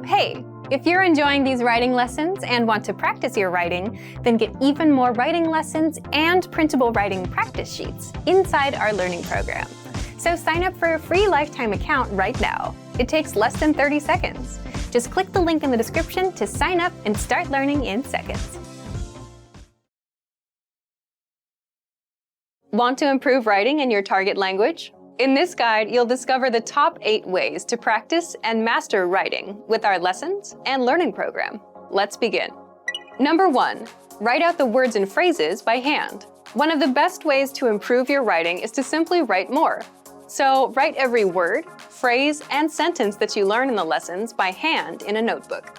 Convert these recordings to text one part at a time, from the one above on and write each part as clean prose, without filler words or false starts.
Hey, if you're enjoying these writing lessons and want to practice your writing, then get even more writing lessons and printable writing practice sheets inside our learning program. So sign up for a free lifetime account right now. It takes less than 30 seconds. Just click the link in the description to sign up and start learning in seconds. Want to improve writing in your target language? In this guide, you'll discover the top 8 ways to practice and master writing with our lessons and learning program. Let's begin. Number 1, write out the words and phrases by hand. One of the best ways to improve your writing is to simply write more. So write every word, phrase, and sentence that you learn in the lessons by hand in a notebook.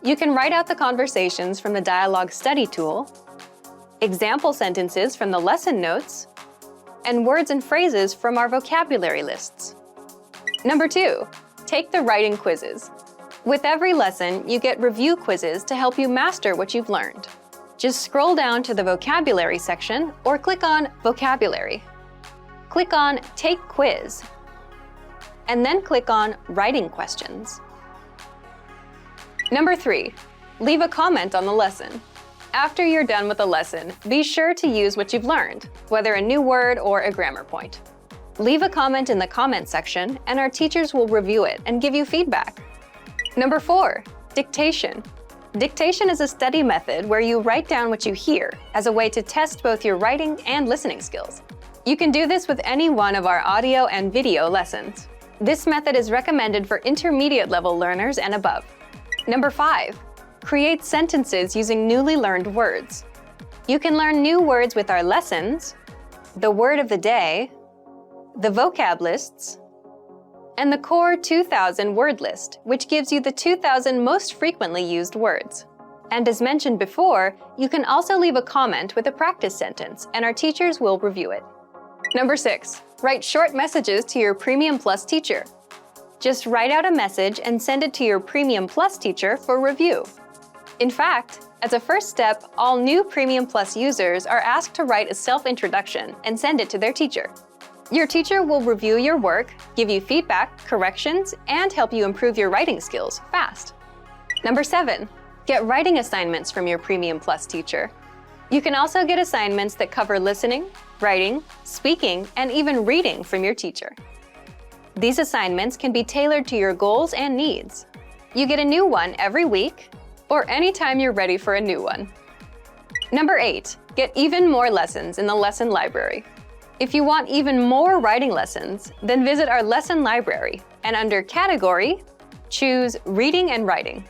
You can write out the conversations from the dialogue study tool, example sentences from the lesson notes, and words and phrases from our vocabulary lists. Number 2, take the writing quizzes. With every lesson, you get review quizzes to help you master what you've learned. Just scroll down to the vocabulary section or click on Vocabulary. Click on Take Quiz, and then click on Writing Questions. Number 3, leave a comment on the lesson. After you're done with the lesson, be sure to use what you've learned, whether a new word or a grammar point. Leave a comment in the comment section, and our teachers will review it and give you feedback. Number 4, dictation. Dictation is a study method where you write down what you hear as a way to test both your writing and listening skills. You can do this with any one of our audio and video lessons. This method is recommended for intermediate level learners and above. Number 5, create sentences using newly learned words. You can learn new words with our lessons, the word of the day, the vocab lists, and the core 2000 word list, which gives you the 2000 most frequently used words. And as mentioned before, you can also leave a comment with a practice sentence, and our teachers will review it. Number 6, write short messages to your Premium Plus teacher. Just write out a message and send it to your Premium Plus teacher for review. In fact, as a first step, all new Premium Plus users are asked to write a self-introduction and send it to their teacher. Your teacher will review your work, give you feedback, corrections, and help you improve your writing skills fast. Number 7, get writing assignments from your Premium Plus teacher. You can also get assignments that cover listening, writing, speaking, and even reading from your teacher. These assignments can be tailored to your goals and needs. You get a new one every week, or anytime you're ready for a new one. Number 8, get even more lessons in the lesson library. If you want even more writing lessons, then visit our lesson library, and under Category, choose Reading and Writing.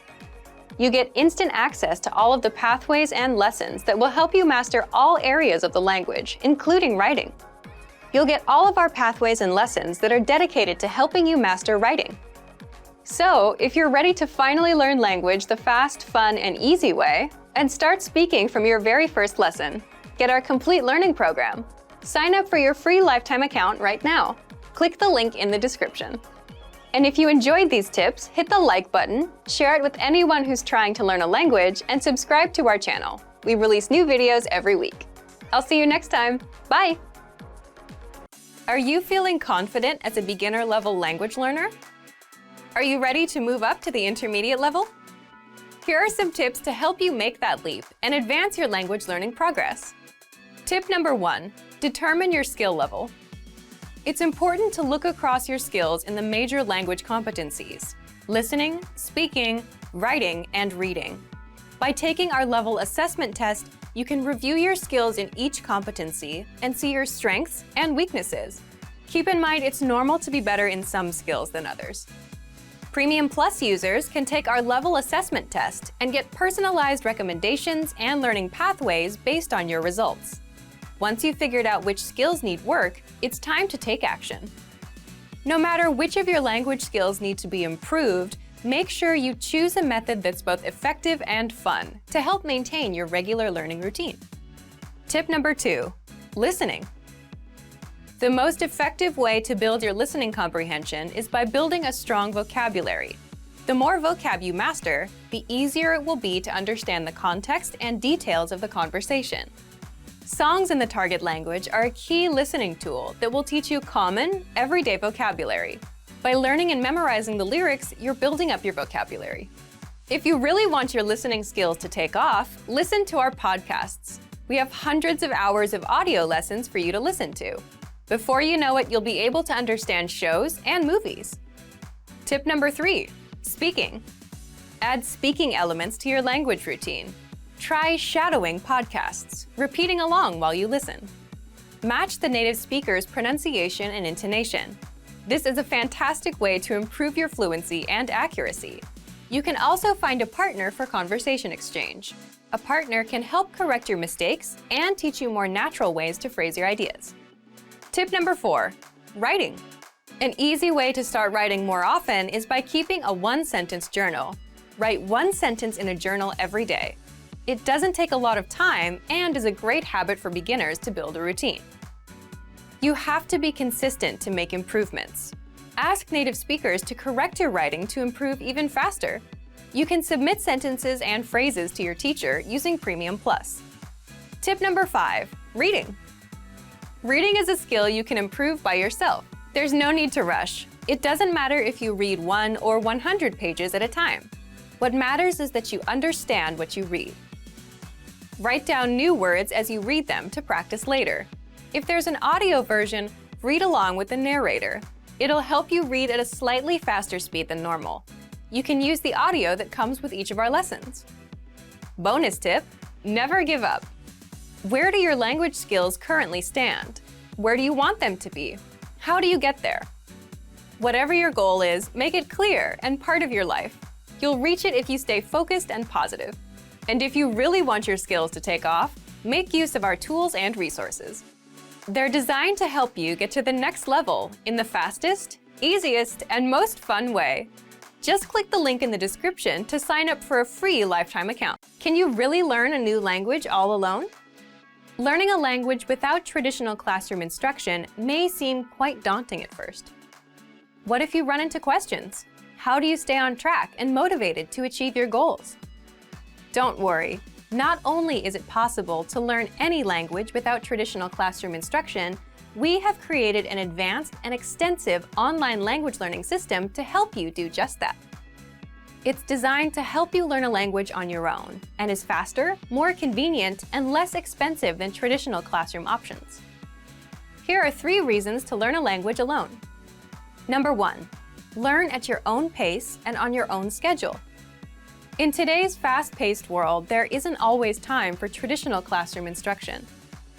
You get instant access to all of the pathways and lessons that will help you master all areas of the language, including writing. You'll get all of our pathways and lessons that are dedicated to helping you master writing. So, if you're ready to finally learn language the fast, fun, and easy way, and start speaking from your very first lesson, get our complete learning program. Sign up for your free lifetime account right now. Click the link in the description. And if you enjoyed these tips, hit the like button, share it with anyone who's trying to learn a language, and subscribe to our channel. We release new videos every week. I'll see you next time. Bye! Are you feeling confident as a beginner-level language learner? Are you ready to move up to the intermediate level? Here are some tips to help you make that leap and advance your language learning progress. Tip number 1, determine your skill level. It's important to look across your skills in the major language competencies: listening, speaking, writing, and reading. By taking our level assessment test, you can review your skills in each competency and see your strengths and weaknesses. Keep in mind it's normal to be better in some skills than others. Premium Plus users can take our level assessment test and get personalized recommendations and learning pathways based on your results. Once you've figured out which skills need work, it's time to take action. No matter which of your language skills need to be improved, make sure you choose a method that's both effective and fun to help maintain your regular learning routine. Tip number 2, listening. The most effective way to build your listening comprehension is by building a strong vocabulary. The more vocab you master, the easier it will be to understand the context and details of the conversation. Songs in the target language are a key listening tool that will teach you common, everyday vocabulary. By learning and memorizing the lyrics, you're building up your vocabulary. If you really want your listening skills to take off, listen to our podcasts. We have hundreds of hours of audio lessons for you to listen to. Before you know it, you'll be able to understand shows and movies. Tip number 3, speaking. Add speaking elements to your language routine. Try shadowing podcasts, repeating along while you listen. Match the native speaker's pronunciation and intonation. This is a fantastic way to improve your fluency and accuracy. You can also find a partner for conversation exchange. A partner can help correct your mistakes and teach you more natural ways to phrase your ideas. Tip number 4, writing. An easy way to start writing more often is by keeping a one-sentence journal. Write one sentence in a journal every day. It doesn't take a lot of time and is a great habit for beginners to build a routine. You have to be consistent to make improvements. Ask native speakers to correct your writing to improve even faster. You can submit sentences and phrases to your teacher using Premium Plus. Tip number 5, reading. Reading is a skill you can improve by yourself. There's no need to rush. It doesn't matter if you read 1 or 100 pages at a time. What matters is that you understand what you read. Write down new words as you read them to practice later. If there's an audio version, read along with the narrator. It'll help you read at a slightly faster speed than normal. You can use the audio that comes with each of our lessons. Bonus tip, never give up. Where do your language skills currently stand? Where do you want them to be? How do you get there? Whatever your goal is, make it clear and part of your life. You'll reach it if you stay focused and positive. And if you really want your skills to take off, make use of our tools and resources. They're designed to help you get to the next level in the fastest, easiest, and most fun way. Just click the link in the description to sign up for a free lifetime account. Can you really learn a new language all alone? Learning a language without traditional classroom instruction may seem quite daunting at first. What if you run into questions? How do you stay on track and motivated to achieve your goals? Don't worry. Not only is it possible to learn any language without traditional classroom instruction, we have created an advanced and extensive online language learning system to help you do just that. It's designed to help you learn a language on your own and is faster, more convenient, and less expensive than traditional classroom options. Here are 3 reasons to learn a language alone. Number 1, learn at your own pace and on your own schedule. In today's fast-paced world, there isn't always time for traditional classroom instruction.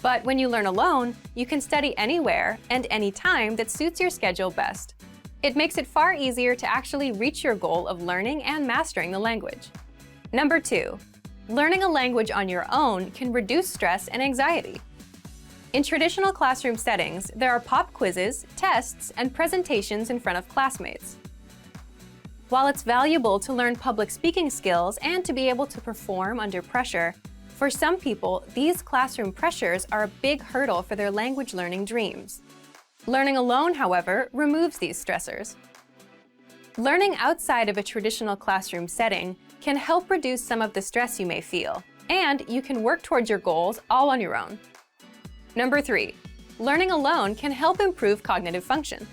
But when you learn alone, you can study anywhere and anytime that suits your schedule best. It makes it far easier to actually reach your goal of learning and mastering the language. Number 2, learning a language on your own can reduce stress and anxiety. In traditional classroom settings, there are pop quizzes, tests, and presentations in front of classmates. While it's valuable to learn public speaking skills and to be able to perform under pressure, for some people, these classroom pressures are a big hurdle for their language learning dreams. Learning alone, however, removes these stressors. Learning outside of a traditional classroom setting can help reduce some of the stress you may feel, and you can work towards your goals all on your own. Number 3, learning alone can help improve cognitive function.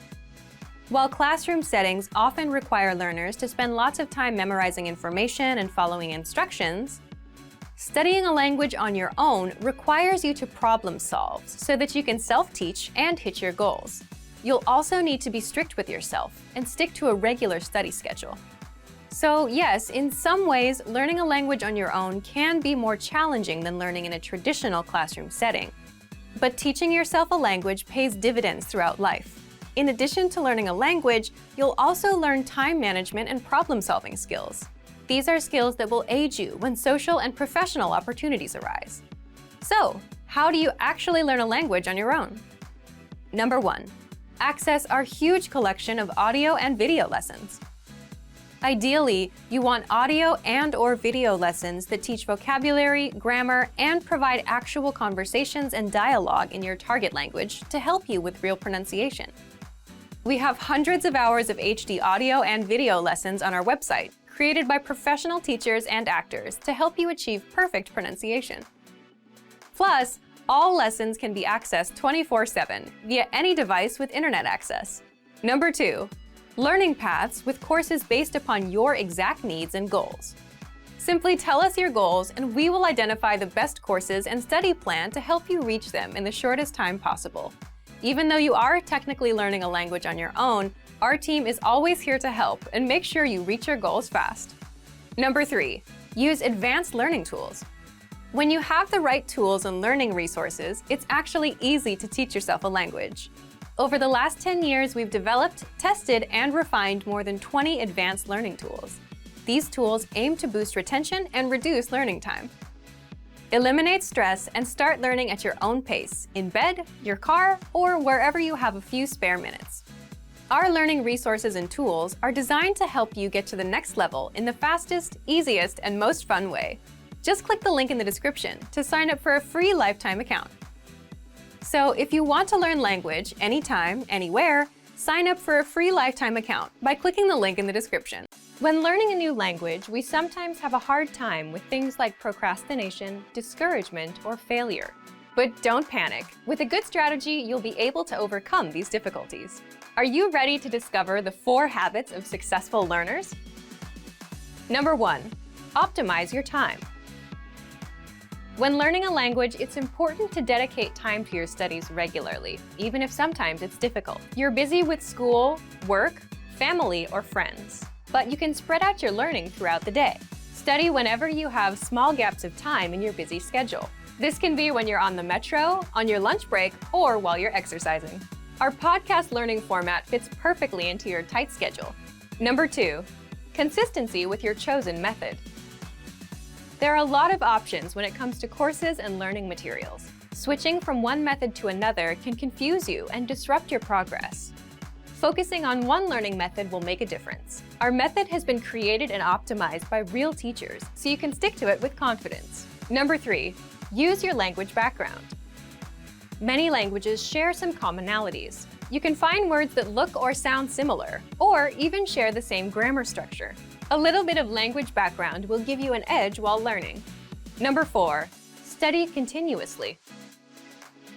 While classroom settings often require learners to spend lots of time memorizing information and following instructions, studying a language on your own requires you to problem solve so that you can self-teach and hit your goals. You'll also need to be strict with yourself and stick to a regular study schedule. So yes, in some ways, learning a language on your own can be more challenging than learning in a traditional classroom setting. But teaching yourself a language pays dividends throughout life. In addition to learning a language, you'll also learn time management and problem-solving skills. These are skills that will aid you when social and professional opportunities arise. So, how do you actually learn a language on your own? Number 1, access our huge collection of audio and video lessons. Ideally, you want audio and/or video lessons that teach vocabulary, grammar, and provide actual conversations and dialogue in your target language to help you with real pronunciation. We have hundreds of hours of HD audio and video lessons on our website, created by professional teachers and actors to help you achieve perfect pronunciation. Plus, all lessons can be accessed 24/7 via any device with internet access. Number 2, Learning paths with courses based upon your exact needs and goals. Simply tell us your goals and we will identify the best courses and study plan to help you reach them in the shortest time possible. Even though you are technically learning a language on your own, our team is always here to help and make sure you reach your goals fast. Number 3, use advanced learning tools. When you have the right tools and learning resources, it's actually easy to teach yourself a language. Over the last 10 years, we've developed, tested, and refined more than 20 advanced learning tools. These tools aim to boost retention and reduce learning time. Eliminate stress and start learning at your own pace, in bed, your car, or wherever you have a few spare minutes. Our learning resources and tools are designed to help you get to the next level in the fastest, easiest, and most fun way. Just click the link in the description to sign up for a free lifetime account. So if you want to learn language anytime, anywhere, sign up for a free lifetime account by clicking the link in the description. When learning a new language, we sometimes have a hard time with things like procrastination, discouragement, or failure. But don't panic. With a good strategy, you'll be able to overcome these difficulties. Are you ready to discover the 4 habits of successful learners? Number 1, optimize your time. When learning a language, it's important to dedicate time to your studies regularly, even if sometimes it's difficult. You're busy with school, work, family, or friends, but you can spread out your learning throughout the day. Study whenever you have small gaps of time in your busy schedule. This can be when you're on the metro, on your lunch break, or while you're exercising. Our podcast learning format fits perfectly into your tight schedule. Number 2, consistency with your chosen method. There are a lot of options when it comes to courses and learning materials. Switching from one method to another can confuse you and disrupt your progress. Focusing on one learning method will make a difference. Our method has been created and optimized by real teachers, so you can stick to it with confidence. Number 3, use your language background. Many languages share some commonalities. You can find words that look or sound similar, or even share the same grammar structure. A little bit of language background will give you an edge while learning. Number 4, study continuously.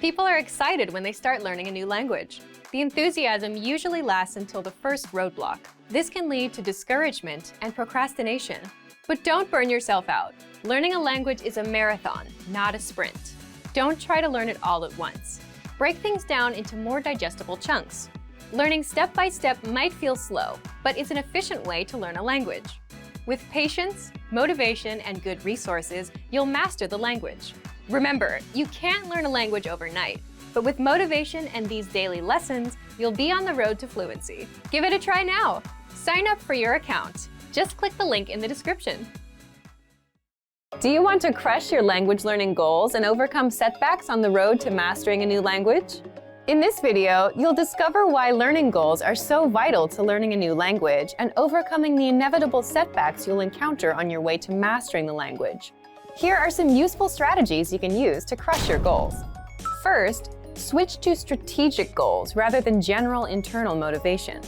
People are excited when they start learning a new language. The enthusiasm usually lasts until the first roadblock. This can lead to discouragement and procrastination. But don't burn yourself out. Learning a language is a marathon, not a sprint. Don't try to learn it all at once. Break things down into more digestible chunks. Learning step by step might feel slow, but it's an efficient way to learn a language. With patience, motivation, and good resources, you'll master the language. Remember, you can't learn a language overnight, but with motivation and these daily lessons, you'll be on the road to fluency. Give it a try now. Sign up for your account. Just click the link in the description. Do you want to crush your language learning goals and overcome setbacks on the road to mastering a new language? In this video, you'll discover why learning goals are so vital to learning a new language and overcoming the inevitable setbacks you'll encounter on your way to mastering the language. Here are some useful strategies you can use to crush your goals. First, switch to strategic goals rather than general internal motivation.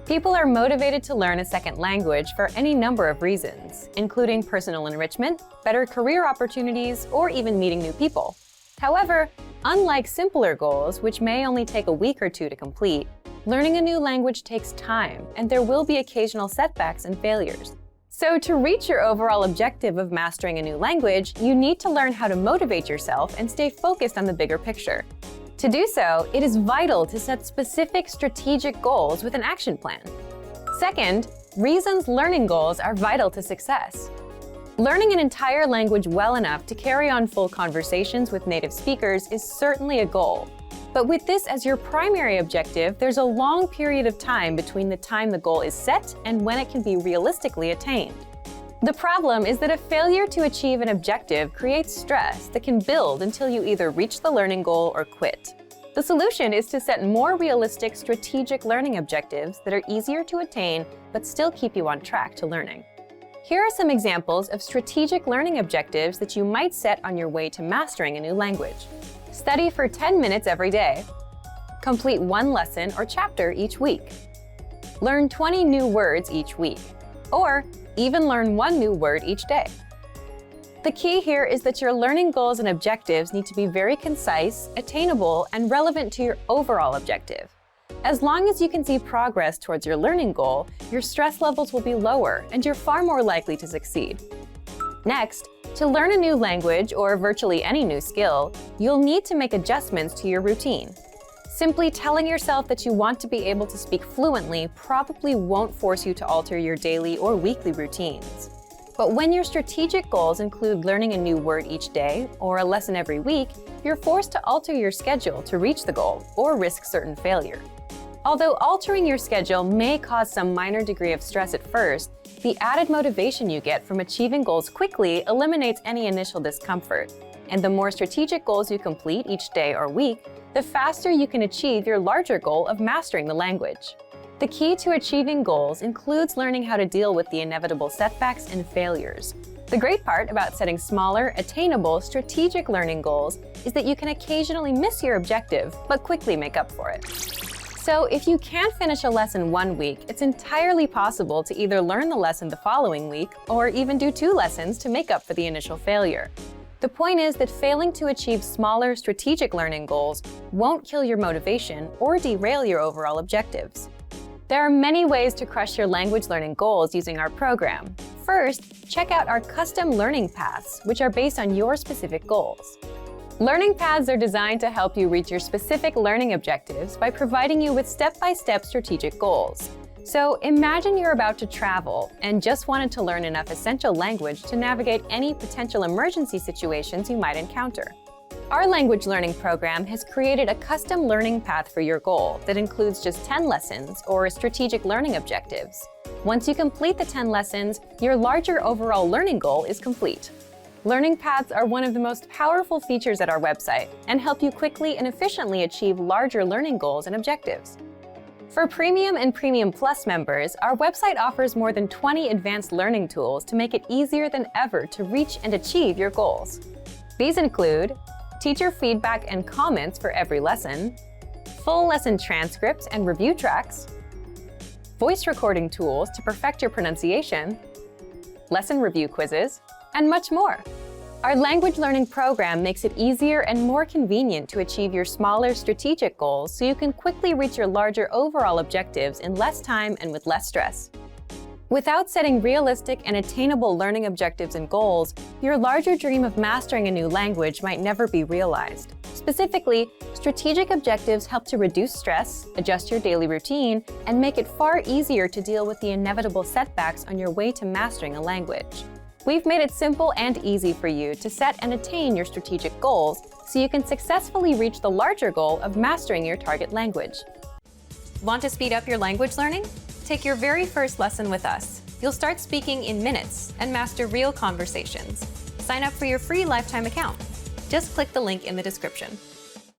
People are motivated to learn a second language for any number of reasons, including personal enrichment, better career opportunities, or even meeting new people. However, unlike simpler goals, which may only take a week or 2 to complete, learning a new language takes time, and there will be occasional setbacks and failures. So to reach your overall objective of mastering a new language, you need to learn how to motivate yourself and stay focused on the bigger picture. To do so, it is vital to set specific strategic goals with an action plan. Second, reasons learning goals are vital to success. Learning an entire language well enough to carry on full conversations with native speakers is certainly a goal. But with this as your primary objective, there's a long period of time between the time the goal is set and when it can be realistically attained. The problem is that a failure to achieve an objective creates stress that can build until you either reach the learning goal or quit. The solution is to set more realistic strategic learning objectives that are easier to attain but still keep you on track to learning. Here are some examples of strategic learning objectives that you might set on your way to mastering a new language. Study for 10 minutes every day. Complete one lesson or chapter each week. Learn 20 new words each week. Or even learn one new word each day. The key here is that your learning goals and objectives need to be very concise, attainable, and relevant to your overall objective. As long as you can see progress towards your learning goal, your stress levels will be lower and you're far more likely to succeed. Next, to learn a new language or virtually any new skill, you'll need to make adjustments to your routine. Simply telling yourself that you want to be able to speak fluently probably won't force you to alter your daily or weekly routines. But when your strategic goals include learning a new word each day or a lesson every week, you're forced to alter your schedule to reach the goal or risk certain failure. Although altering your schedule may cause some minor degree of stress at first, the added motivation you get from achieving goals quickly eliminates any initial discomfort. And the more strategic goals you complete each day or week, the faster you can achieve your larger goal of mastering the language. The key to achieving goals includes learning how to deal with the inevitable setbacks and failures. The great part about setting smaller, attainable, strategic learning goals is that you can occasionally miss your objective, but quickly make up for it. So if you can't finish a lesson one week, it's entirely possible to either learn the lesson the following week or even do 2 lessons to make up for the initial failure. The point is that failing to achieve smaller, strategic learning goals won't kill your motivation or derail your overall objectives. There are many ways to crush your language learning goals using our program. First, check out our custom learning paths, which are based on your specific goals. Learning paths are designed to help you reach your specific learning objectives by providing you with step-by-step strategic goals. So imagine you're about to travel and just wanted to learn enough essential language to navigate any potential emergency situations you might encounter. Our language learning program has created a custom learning path for your goal that includes just 10 lessons or strategic learning objectives. Once you complete the 10 lessons, your larger overall learning goal is complete. Learning paths are one of the most powerful features at our website and help you quickly and efficiently achieve larger learning goals and objectives. For Premium and Premium Plus members, our website offers more than 20 advanced learning tools to make it easier than ever to reach and achieve your goals. These include teacher feedback and comments for every lesson, full lesson transcripts and review tracks, voice recording tools to perfect your pronunciation, lesson review quizzes, and much more. Our language learning program makes it easier and more convenient to achieve your smaller strategic goals so you can quickly reach your larger overall objectives in less time and with less stress. Without setting realistic and attainable learning objectives and goals, your larger dream of mastering a new language might never be realized. Specifically, strategic objectives help to reduce stress, adjust your daily routine, and make it far easier to deal with the inevitable setbacks on your way to mastering a language. We've made it simple and easy for you to set and attain your strategic goals so you can successfully reach the larger goal of mastering your target language. Want to speed up your language learning? Take your very first lesson with us. You'll start speaking in minutes and master real conversations. Sign up for your free lifetime account. Just click the link in the description.